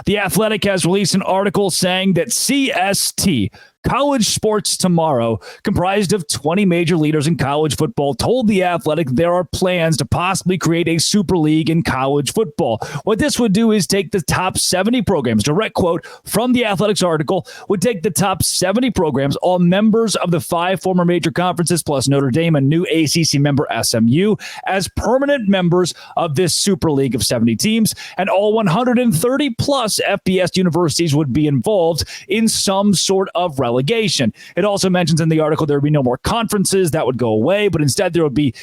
The Athletic has released an article saying that CST, College Sports Tomorrow, comprised of 20 major leaders in college football, told The Athletic there are plans to possibly create a super league in college football. What this would do is take the top 70 programs, direct quote from The Athletic's article, would take the top 70 programs, all members of the 5 former major conferences, plus Notre Dame, a new ACC member, SMU, as permanent members of this super league of 70 teams, and all 130 plus FBS universities would be involved in some sort of relegation. It also mentions in the article there would be no more conferences. That would go away, but instead there would be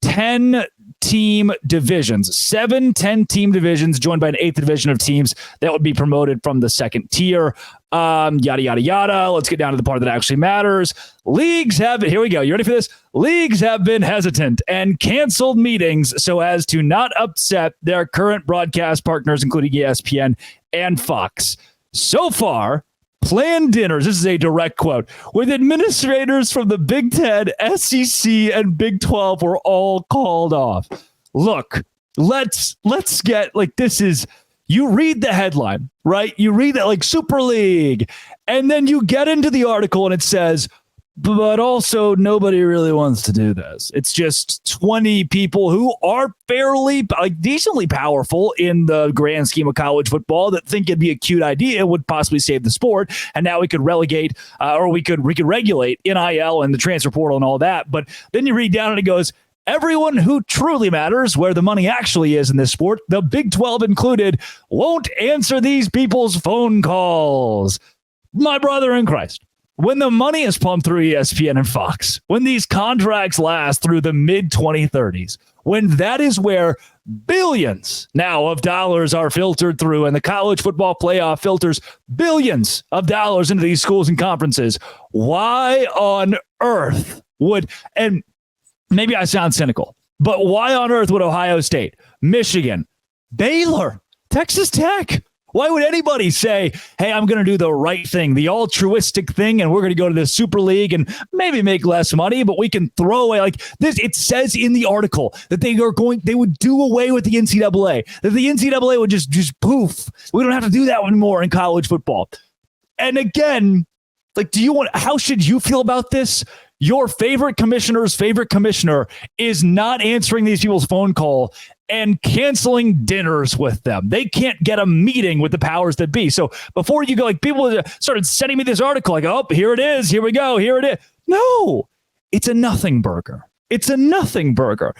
10 team divisions, 7 10-team divisions joined by an 8th division of teams that would be promoted from the second tier. Yada, yada, yada. Let's get down to the part that actually matters. Leagues have been, here we go. You ready for this? Leagues have been hesitant and canceled meetings so as to not upset their current broadcast partners, including ESPN and Fox. So far, planned dinners, this is a direct quote, with administrators from the Big Ten, SEC, and Big 12 were all called off. Look, let's get, like, this is, you read the headline, right? You read that, like, Super League, and then you get into the article and it says, but also nobody really wants to do this. It's just 20 people who are fairly, like, decently powerful in the grand scheme of college football that think it'd be a cute idea, would possibly save the sport. And now we could relegate or we could regulate NIL and the transfer portal and all that. But then you read down and it goes, everyone who truly matters, where the money actually is in this sport, the Big 12 included, won't answer these people's phone calls. My brother in Christ. When the money is pumped through ESPN and Fox, when these contracts last through the mid-2030s, when that is where billions now of dollars are filtered through and the college football playoff filters billions of dollars into these schools and conferences, why on earth would, and maybe I sound cynical, but why on earth would Ohio State, Michigan, Baylor, Texas Tech, why would anybody say, hey, I'm going to do the right thing, the altruistic thing, and we're going to go to the Super League and maybe make less money, but we can throw away like this? It says in the article that they would do away with the NCAA, that the NCAA would just poof. We don't have to do that anymore in college football. And again, like, how should you feel about this? Your favorite commissioner's favorite commissioner is not answering these people's phone call and canceling dinners with them. They can't get a meeting with the powers that be. So before you go, like, people started sending me this article, like, oh, here it is. Here we go. Here it is. No, it's a nothing burger. It's a nothing burger.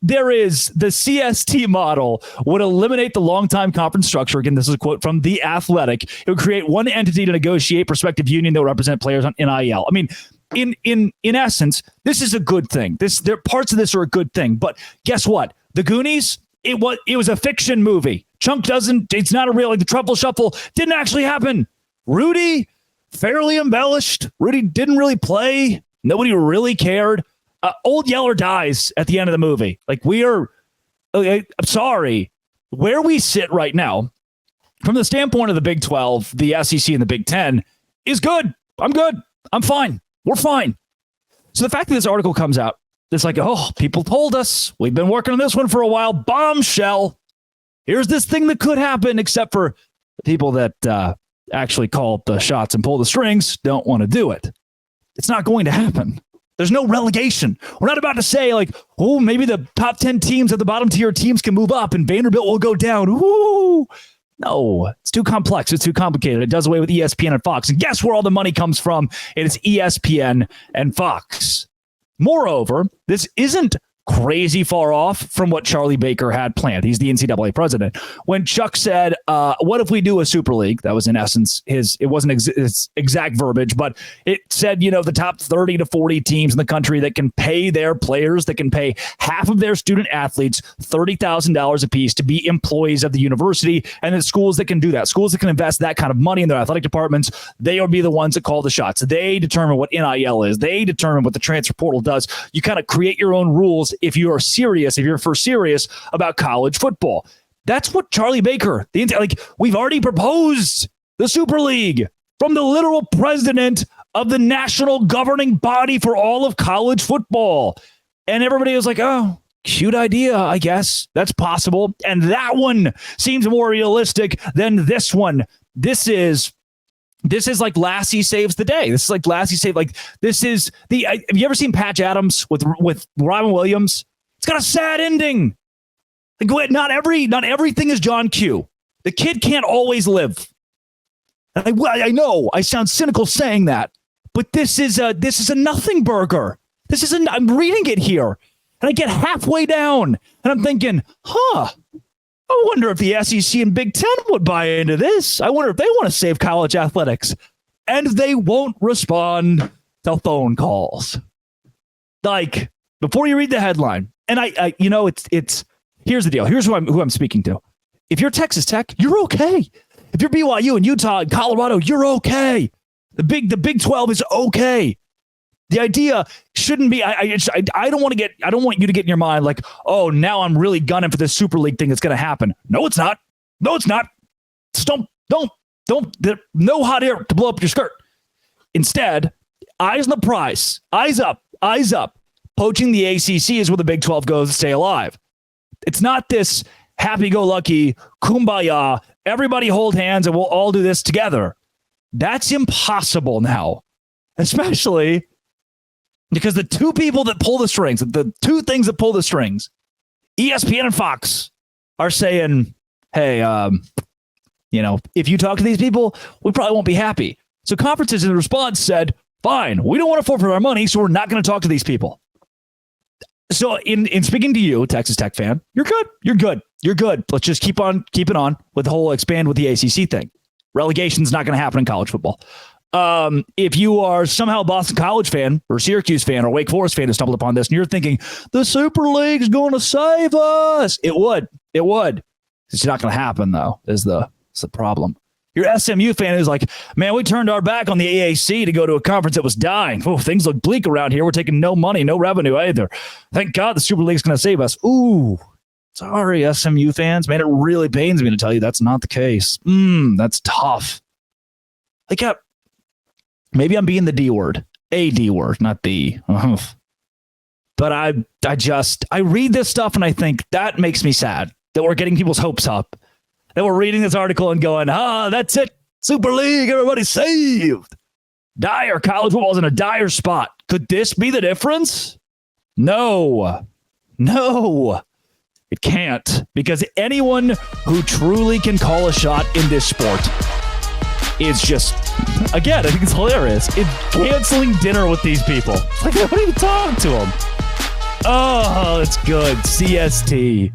There is the CST model would eliminate the long-time conference structure. Again, this is a quote from The Athletic. It would create one entity to negotiate prospective union that would represent players on NIL. I mean, in essence, this is a good thing. There parts of this are a good thing. But guess what? The Goonies, it was a fiction movie. It's not a real, like, the Truffle Shuffle didn't actually happen. Rudy, fairly embellished. Rudy didn't really play. Nobody really cared. Old Yeller dies at the end of the movie. Like, I'm sorry. Where we sit right now, from the standpoint of the Big 12, the SEC, and the Big 10, is good. I'm good. I'm fine. We're fine. So the fact that this article comes out, it's like, oh, people told us. We've been working on this one for a while. Bombshell. Here's this thing that could happen, except for the people that actually call the shots and pull the strings don't want to do it. It's not going to happen. There's no relegation. We're not about to say, like, oh, maybe the top 10 teams at the bottom tier teams can move up and Vanderbilt will go down. Ooh. No, it's too complex. It's too complicated. It does away with ESPN and Fox. And guess where all the money comes from? It is ESPN and Fox. Moreover, this isn't crazy far off from what Charlie Baker had planned. He's the NCAA president. When Chuck said, what if we do a Super League? That was in essence it wasn't his exact verbiage, but it said, the top 30 to 40 teams in the country that can pay their players, that can pay half of their student athletes $30,000 a piece to be employees of the university. And then schools that can do that, schools that can invest that kind of money in their athletic departments, they will be the ones that call the shots. They determine what NIL is. They determine what the transfer portal does. You kind of create your own rules if you're serious about college football. That's what Charlie Baker, we've already proposed the Super League from the literal president of the national governing body for all of college football. And everybody was like, oh, cute idea, I guess. That's possible. And that one seems more realistic than this one. This is like Lassie Saves the Day. This is like Lassie Save. Like, this is have you ever seen Patch Adams with Robin Williams? It's got a sad ending. Like, not everything is John Q. The kid can't always live. And I know I sound cynical saying that, but this is a nothing burger. I'm reading it here, and I get halfway down, and I'm thinking, I wonder if the SEC and Big Ten would buy into this. I wonder if they want to save college athletics, and they won't respond to phone calls. Like, before you read the headline, and it's here's the deal. Here's who I'm speaking to. If you're Texas Tech, you're okay. If you're BYU and Utah and Colorado, you're okay. The Big 12 is okay. The idea shouldn't be. I don't want you to get in your mind like, oh, now I'm really gunning for this Super League thing that's going to happen. No, it's not. No, it's not. Just don't. No hot air to blow up your skirt. Instead, eyes on the prize. Eyes up. Eyes up. Poaching the ACC is where the Big 12 goes to stay alive. It's not this happy-go-lucky kumbaya. Everybody hold hands and we'll all do this together. That's impossible now, especially because the two people that pull the strings, the two things that pull the strings, ESPN and Fox, are saying, hey, if you talk to these people, we probably won't be happy. So conferences in response said, fine, we don't want to forfeit our money, so we're not going to talk to these people. So in speaking to you, Texas Tech fan, you're good. You're good. You're good. Let's just keep it on with the whole expand with the ACC thing. Relegation's not going to happen in college football. If you are somehow a Boston College fan or Syracuse fan or Wake Forest fan who stumbled upon this and you're thinking, the Super League's going to save us. It would. It's not going to happen, though, is the problem. Your SMU fan is like, man, we turned our back on the AAC to go to a conference that was dying. Oh, things look bleak around here. We're taking no money, no revenue either. Thank God the Super League's going to save us. Ooh, sorry, SMU fans. Man, it really pains me to tell you that's not the case. That's tough. Maybe I'm being the D word. A D word, not the. But I read this stuff and I think that makes me sad that we're getting people's hopes up. That we're reading this article and going, that's it. Super League, everybody saved. Dire. College football's in a dire spot. Could this be the difference? No. It can't. Because anyone who truly can call a shot in this sport is just, again, I think it's hilarious. It's canceling dinner with these people. It's like, I don't even talk to them. Oh, it's good. CST.